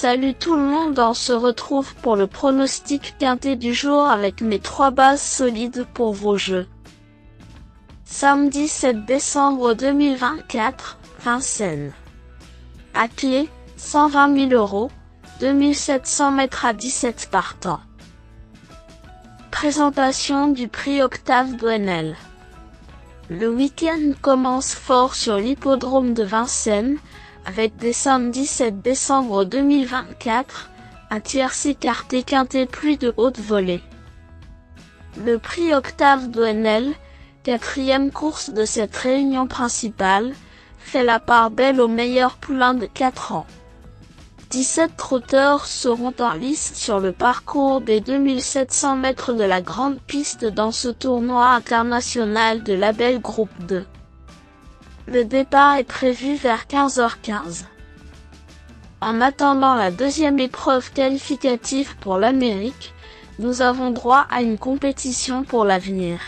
Salut tout le monde, on se retrouve pour le pronostic quintet du jour avec mes 3 bases solides pour vos jeux. Samedi 7 décembre 2024, Vincennes. À clé, 120 000 €, 2700 mètres à 17 partants. Présentation du prix Octave Doinel. Le week-end commence fort sur l'hippodrome de Vincennes, avec des samedi 7 décembre 2024, un tiercé quarté quintet plus de haute volée. Le prix Octave Doinel, 4e course de cette réunion principale, fait la part belle aux meilleurs poulains de 4 ans. 17 trotteurs seront en lice sur le parcours des 2700 mètres de la grande piste dans ce tournoi international de Label Groupe 2. Le départ est prévu vers 15h15. En attendant la deuxième épreuve qualificative pour l'Amérique, nous avons droit à une compétition pour l'avenir.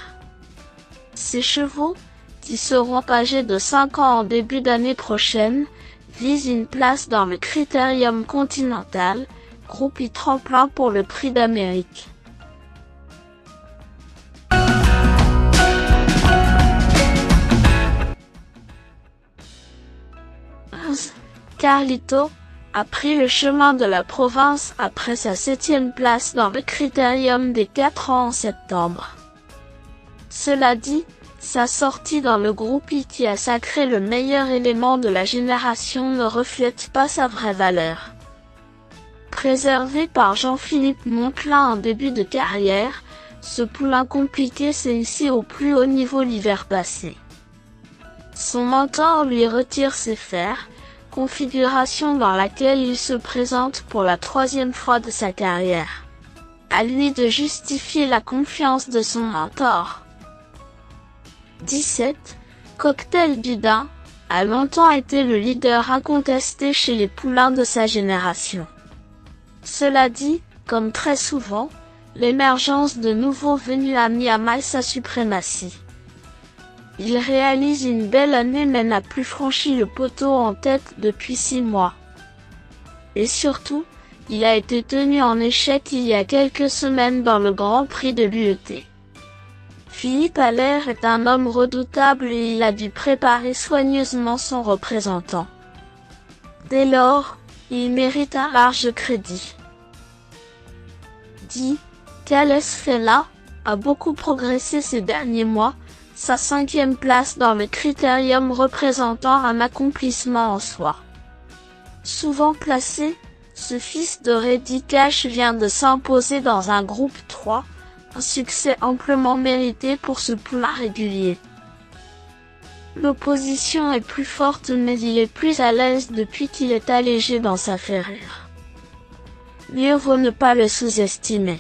Ces chevaux, qui seront âgés de 5 ans en début d'année prochaine, visent une place dans le Critérium Continental, groupe I-tremplin pour le Prix d'Amérique. Carlito a pris le chemin de la province après sa 7e place dans le Critérium des 4 ans en septembre. Cela dit, sa sortie dans le groupe I qui a sacré le meilleur élément de la génération ne reflète pas sa vraie valeur. Préservé par Jean-Philippe Monclin en début de carrière, ce poulain compliqué s'est hissé au plus haut niveau l'hiver passé. Son mentor lui retire ses fers, configuration dans laquelle il se présente pour la 3e fois de sa carrière. À lui de justifier la confiance de son mentor. 17. Cocktail du Dain a longtemps été le leader incontesté chez les poulains de sa génération. Cela dit, comme très souvent, l'émergence de nouveaux venus a mis à mal sa suprématie. Il réalise une belle année mais n'a plus franchi le poteau en tête depuis 6 mois. Et surtout, il a été tenu en échec il y a quelques semaines dans le Grand Prix de l'UET. Philippe Allaire est un homme redoutable et il a dû préparer soigneusement son représentant. Dès lors, il mérite un large crédit. 10. Calès Fella a beaucoup progressé ces derniers mois, sa 5e place dans le Critérium représentant un accomplissement en soi. Souvent classé, ce fils de Reddy Cash vient de s'imposer dans un groupe 3, un succès amplement mérité pour ce poulain régulier. L'opposition est plus forte mais il est plus à l'aise depuis qu'il est allégé dans sa ferrure. Mieux vaut ne pas le sous-estimer.